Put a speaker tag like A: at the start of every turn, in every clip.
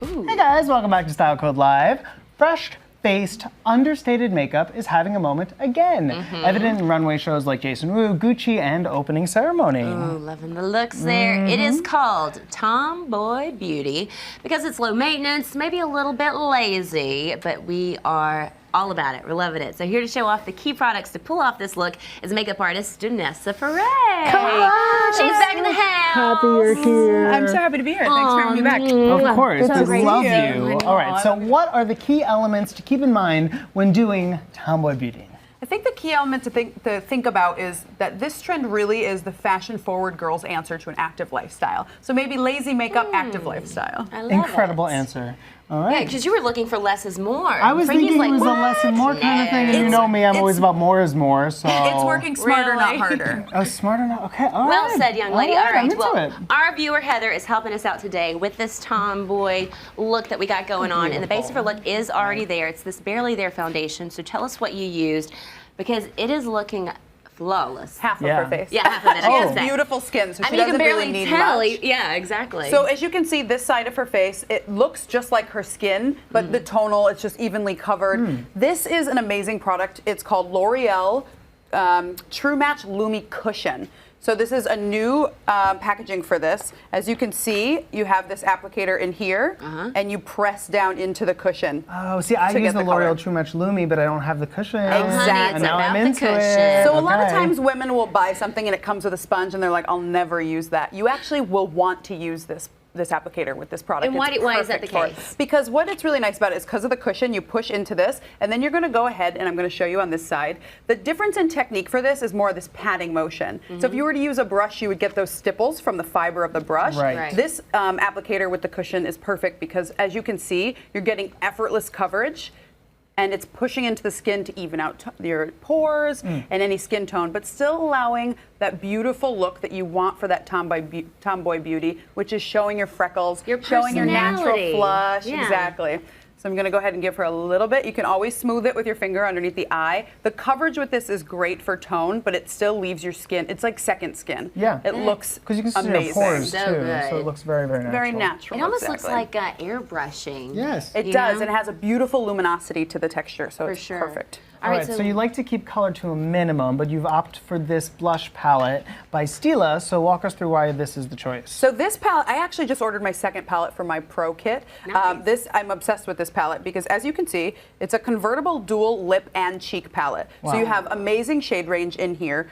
A: Ooh.
B: Hey guys, welcome back to Style Code Live. Fresh-faced, understated makeup is having a moment again. Evident in runway shows like Jason Wu, Gucci, and Opening Ceremony.
A: Ooh, loving the looks there. It is called Tomboy Beauty because it's low maintenance, maybe a little bit lazy, but we are all about it. We're loving it. So here to show off the key products to pull off this look is makeup artist Janessa Paré.
B: Come on!
A: She's back in the house.
B: Happy you're here.
C: I'm so happy to be here. Thanks for having me back.
B: Of course,
C: So
B: we
C: great
B: love
C: to see
B: you.
C: you.
B: All right, so what are the key elements to keep in mind when doing tomboy beauty?
C: I think the key element to think about is that this trend really is the fashion-forward girl's answer to an active lifestyle. So maybe lazy makeup, active lifestyle.
A: I love
B: Incredible
A: it.
B: answer. All right.
A: Yeah, because you were looking for less is more.
B: I was thinking it was a less and more kind of thing, and you know me, I'm always about more is more, so.
C: It's working smarter, not
A: Really?
C: harder.
B: Oh, smarter now? Okay, all
A: Well
B: right.
A: said, young lady.
B: All
A: All
B: right, I'm
A: right,
B: into
A: well,
B: it.
A: our viewer Heather is helping us out today with this tomboy look that we got going on, and the base of her look is already there. It's this Barely There foundation, so tell us what you used, because it is looking flawless.
C: Half of
B: Yeah.
C: her face.
A: Yeah, half of it.
C: She
A: I
C: has
A: guess that.
C: beautiful skin, so
A: I
C: she
A: mean, you
C: doesn't
A: can barely
C: really need
A: tell.
C: much.
A: Yeah, exactly.
C: So as you can see, this side of her face, it looks just like her skin, but the tonal, it's just evenly covered. This is an amazing product. It's called L'Oreal True Match Lumi Cushion. So this is a new packaging for this. As you can see, you have this applicator in here, and you press down into the cushion.
B: Oh, see, I
C: to
B: use
C: get
B: the
C: the color.
B: L'Oreal True Match Lumi, but I don't have the cushion.
C: Exactly.
B: And
A: It's
B: now I'm
A: about the
B: into
A: cushion.
B: it.
C: So a lot of
B: Okay.
C: times women will buy something and it comes with a sponge and they're like, I'll never use that. You actually will want to use this applicator with this product.
A: And why
C: It's
A: is that the
C: perfect for it.
A: case?
C: Because what it's really nice about it is because of the cushion, you push into this, and then you're going to go ahead, and I'm going to show you on this side. The difference in technique for this is more of this patting motion. So if you were to use a brush, you would get those stipples from the fiber of the brush.
B: Right.
C: This applicator with the cushion is perfect because, as you can see, you're getting effortless coverage. And it's pushing into the skin to even out your pores and any skin tone, but still allowing that beautiful look that you want for that tomboy beauty, which is showing your freckles, showing your natural
A: personality.
C: flush.
A: Yeah.
C: Exactly. So I'm going to go ahead and give her a little bit. You can always smooth it with your finger underneath the eye. The coverage with this is great for tone, but it still leaves your skin. It's like second skin.
B: Yeah.
C: It looks
B: Because you can see
C: amazing.
B: your pores
A: So
B: too,
A: good.
B: so it looks very, very natural.
C: Very natural.
A: It almost
C: exactly.
A: looks like airbrushing.
B: Yes.
C: It
A: you
C: does,
A: know?
C: and it has a beautiful luminosity to the texture, so
A: For
C: it's
A: sure.
C: perfect.
B: All right, so you like to keep color to a minimum, but you've opted for this blush palette by Stila, so walk us through why this is the choice.
C: So this palette, I actually just ordered my second palette for my Pro kit.
A: Nice.
C: I'm obsessed with this palette because, as you can see, it's a convertible dual lip and cheek palette. So you have amazing shade range in here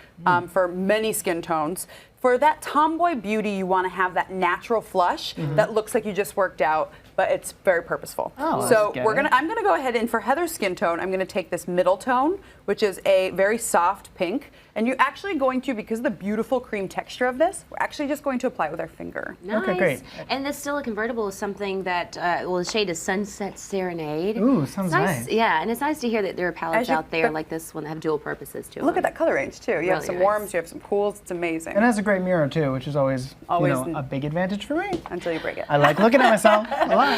C: for many skin tones. For that tomboy beauty, you want to have that natural flush that looks like you just worked out, but it's very purposeful.
B: Oh,
C: so
B: let's get it.
C: I'm gonna go ahead and for Heather's skin tone, I'm gonna take this middle tone, which is a very soft pink, and you're actually going to, because of the beautiful cream texture of this, we're actually just going to apply it with our finger.
A: Nice.
B: Okay, great.
A: And this Stila convertible is something that, well, the shade is Sunset Serenade.
B: Ooh, sounds
A: It's nice.
B: nice.
A: Yeah, and it's nice to hear that there are palettes
C: As you-
A: out there
C: but-
A: like this one that have dual purposes too.
C: Look at that color range too. You have
A: Really
C: some
A: nice.
C: warms, you have some cools. It's amazing.
B: And it has a great mirror too, which is always
C: Always
B: a big advantage for me.
C: Until you break it.
B: I like looking at myself a lot.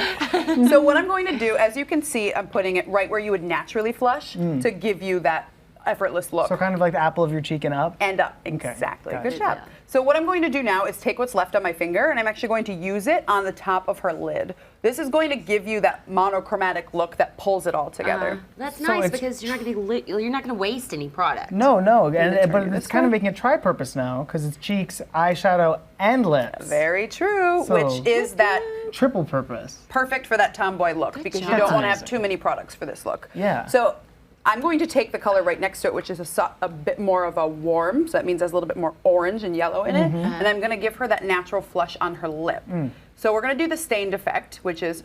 C: So what I'm going to do, as you can see, I'm putting it right where you would naturally flush to give you that effortless look.
B: So kind of like the apple of your cheek and up.
C: And up.
B: Okay,
C: Exactly.
B: gotcha.
C: Good job. So what I'm going to do now is take what's left on my finger, and I'm actually going to use it on the top of her lid. This is going to give you that monochromatic look that pulls it all together.
A: That's
B: So
A: nice
B: it's-
A: because you're not going to waste any product.
B: No, but
C: turn
B: it's
C: this
B: kind of
C: way.
B: making a tri-purpose now because it's cheeks, eyeshadow, and lips.
C: Very true,
B: So-
C: which is that
B: Triple purpose.
C: perfect for that tomboy look because you
A: job.
C: don't want to
B: That's
C: have too many products for this look.
B: Yeah.
C: So I'm going to take the color right next to it, which is a bit more of a warm, so that means there's a little bit more orange and yellow in it, and I'm going to give her that natural flush on her lip. So we're going to do the stained effect, which is,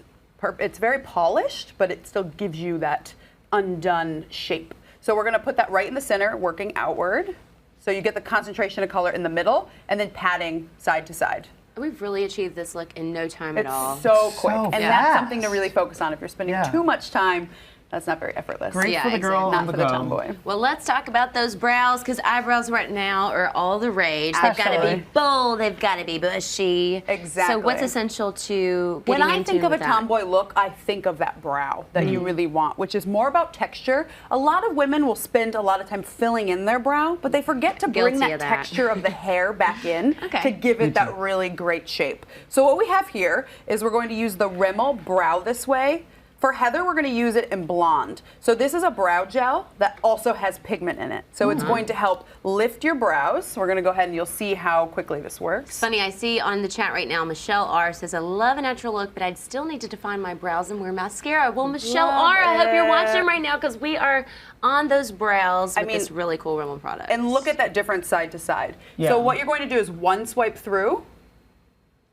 C: it's very polished, but it still gives you that undone shape. So we're going to put that right in the center, working outward. So you get the concentration of color in the middle, and then patting side to side.
A: We've really achieved this look in no time at
C: It's
A: all.
C: so quick,
B: So
C: and
B: fast.
C: that's something to really focus on. If you're spending
B: Yeah.
C: too much time That's not very effortless.
B: Great
A: Yeah,
B: for the girl
A: exactly.
B: on
C: Not
B: the
C: for the
B: go.
C: tomboy.
A: Well, let's talk about those brows, because eyebrows right now are all the rage. They've got to
B: Absolutely.
A: be bold, they've got to be bushy.
C: Exactly.
A: So what's essential to
C: When
A: getting
C: I
A: in
C: think
A: tune
C: of a
A: with that?
C: tomboy look, I think of that brow that you really want, which is more about texture. A lot of women will spend a lot of time filling in their brow, but they forget to bring
A: Guilty
C: that
A: of that.
C: texture of the hair back in
A: Okay.
C: to give it that really great shape. So what we have here is we're going to use the Rimmel Brow This Way. For Heather, we're going to use it in blonde. So this is a brow gel that also has pigment in it. So it's going to help lift your brows. We're going to go ahead and you'll see how quickly this works.
A: Funny, I see on the chat right now, Michelle R says, I love a natural look, but I'd still need to define my brows and wear mascara. Well, Michelle
C: Love
A: R, I hope you're
C: it.
A: watching right now, because we are on those brows with
C: mean,
A: this really cool Rimmel product.
C: And look at that difference side to side.
B: Yeah.
C: So what you're going to do is one swipe through,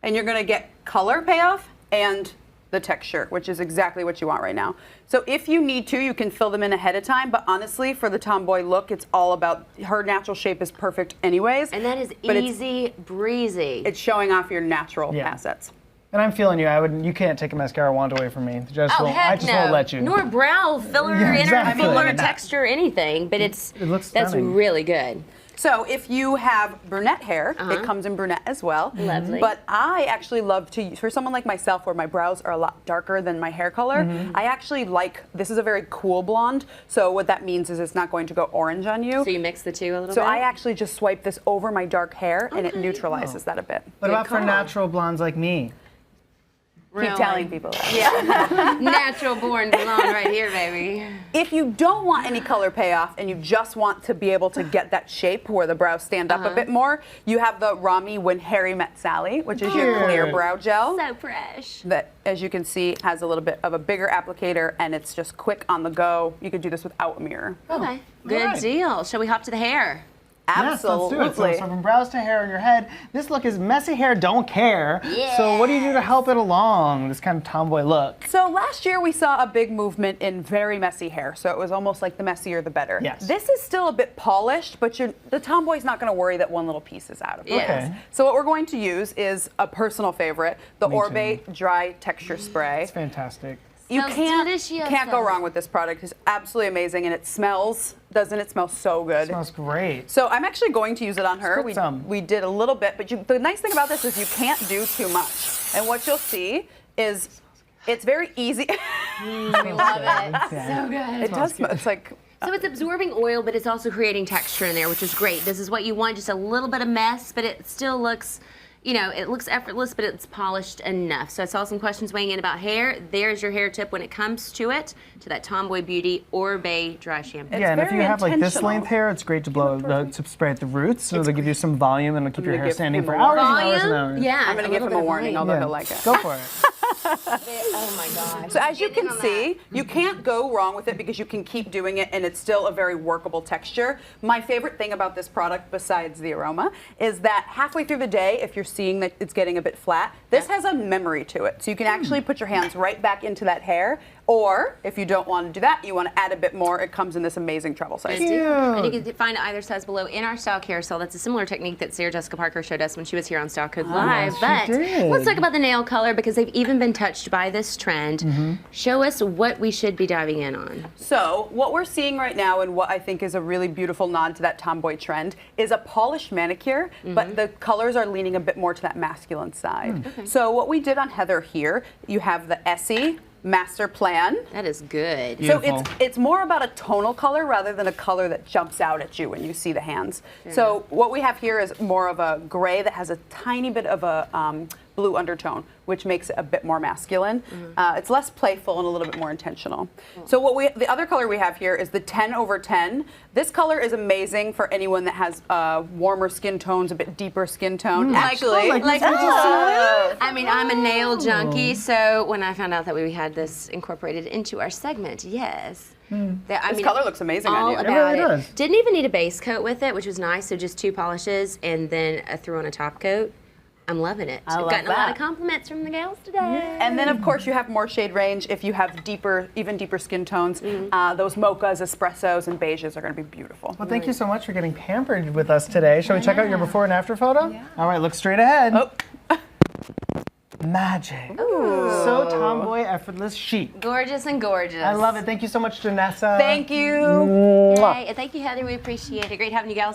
C: and you're going to get color payoff and the texture, which is exactly what you want right now. So if you need to, you can fill them in ahead of time, but honestly, for the tomboy look, it's all about, her natural shape is perfect anyways.
A: And that is
C: but
A: easy breezy.
C: It's showing off your natural
B: Yeah.
C: assets.
B: And I'm feeling you. You can't take a mascara wand away from me.
A: Oh,
B: I
A: heck
B: just
A: no.
B: won't let you.
A: Nor brow filler,
B: Yeah,
A: inner
B: exactly.
A: filler,
B: Nah.
A: texture, anything. But it
B: looks
A: that's
B: stunning.
A: really good.
C: So if you have brunette hair, it comes in brunette as well.
A: Lovely.
C: But I actually love to use, for someone like myself where my brows are a lot darker than my hair color, I actually like, this is a very cool blonde. So what that means is it's not going to go orange on you.
A: So you mix the two a little
C: So
A: bit?
C: I actually just swipe this over my dark hair and it neutralizes that a bit.
B: What
A: Good
B: about for
A: call.
B: natural blondes like me?
A: Really?
C: Keep telling people that.
A: Yeah. Natural born blonde right here, baby.
C: If you don't want any color payoff and you just want to be able to get that shape where the brows stand up a bit more, you have the Rami When Harry Met Sally, which is your clear
B: Cute.
C: brow gel.
A: So fresh.
C: That, as you can see, has a little bit of a bigger applicator and it's just quick on the go. You could do this without a mirror.
A: Okay. Good
B: right.
A: deal. Shall we hop to the hair?
C: Absolutely.
B: Yes, let's do it. So from brows to hair in your head, this look is messy hair don't care. So what do you do to help it along, this kind of tomboy look?
C: So last year we saw a big movement in very messy hair. So it was almost like the messier the better.
B: Yes.
C: This is still a bit polished, but the tomboy's not going to worry that one little piece is out of place.
A: Okay.
C: So what we're going to use is a personal favorite, the
B: Me
C: Orbe Dry Texture Spray.
B: It's fantastic.
C: You
A: Smells
C: can't
A: delicioso.
C: go wrong with this product. It's absolutely amazing and it smells, doesn't it smell so good?
B: It smells great.
C: So I'm actually going to use it on her.
B: Spritz some.
C: We did a little bit, but the nice thing about this is you can't do too much. And what you'll see is it's very easy.
A: We love it.
B: Yeah.
A: So good.
C: It does smell. It's like
A: So it's absorbing oil, but it's also creating texture in there, which is great. This is what you want, just a little bit of mess, but it still looks, you know, it looks effortless, but it's polished enough. So I saw some questions weighing in about hair. There's your hair tip when it comes to it, to that Tomboy Beauty Orbe Dry Shampoo.
B: Yeah, and if
C: very
B: you have like this
C: intentional.
B: length hair, it's great to to spray at the roots, so they'll give you some volume and it'll keep your
C: gonna
B: hair
C: give
B: standing
C: him
B: for
C: a
B: hours and
A: Volume?
B: hours and hours.
A: Yeah.
C: I'm going to give him a warning, although he'll like it.
B: Go for it.
A: Oh my gosh.
C: So as you
A: Getting
C: can
A: on
C: see, you can't go wrong with it because you can keep doing it and it's still a very workable texture. My favorite thing about this product, besides the aroma, is that halfway through the day, if you're seeing that it's getting a bit flat, this has a memory to it. So you can actually put your hands right back into that hair, or if you don't want to do that, you want to add a bit more, it comes in this amazing travel size.
A: Cute. And you can find either size below in our style carousel. That's a similar technique that Sarah Jessica Parker showed us when she was here on Style Code Live.
B: she
A: But
B: did.
A: let's talk about the nail color because they've even been touched by this trend. Show us what we should be diving in on.
C: So what we're seeing right now and what I think is a really beautiful nod to that tomboy trend is a polished manicure, but the colors are leaning a bit more to that masculine side. So what we did on Heather here, you have the Essie Master Plan.
A: That is good.
C: So
B: Beautiful.
C: it's more about a tonal color rather than a color that jumps out at you when you see the hands. So what we have here is more of a gray that has a tiny bit of a blue undertone, which makes it a bit more masculine. It's less playful and a little bit more intentional. So the other color we have here is the 10/10. This color is amazing for anyone that has warmer skin tones, a bit deeper skin tone. Actually,
A: I mean, I'm a nail junkie, so when I found out that we had this incorporated into our segment, yes.
C: this color looks amazing
A: all
C: on you.
A: about
B: really
A: it.
B: does.
A: Didn't even need a base coat with it, which was nice. So just 2 polishes and then I threw on a top coat. I'm loving it. I've
C: love
A: gotten a lot
C: that.
A: of compliments from the gals today.
C: And then, of course, you have more shade range if you have even deeper skin tones. Those mochas, espressos, and beiges are going to be beautiful.
B: Well, thank you so much for getting pampered with us today. Shall we check out your before and after photo? All right, look straight ahead.
C: Oh.
B: magic. So tomboy, effortless, chic.
A: Gorgeous and gorgeous.
B: I love it. Thank you so much, Janessa.
C: Thank you.
A: Yay. And thank you, Heather. We appreciate it. Great having you gals.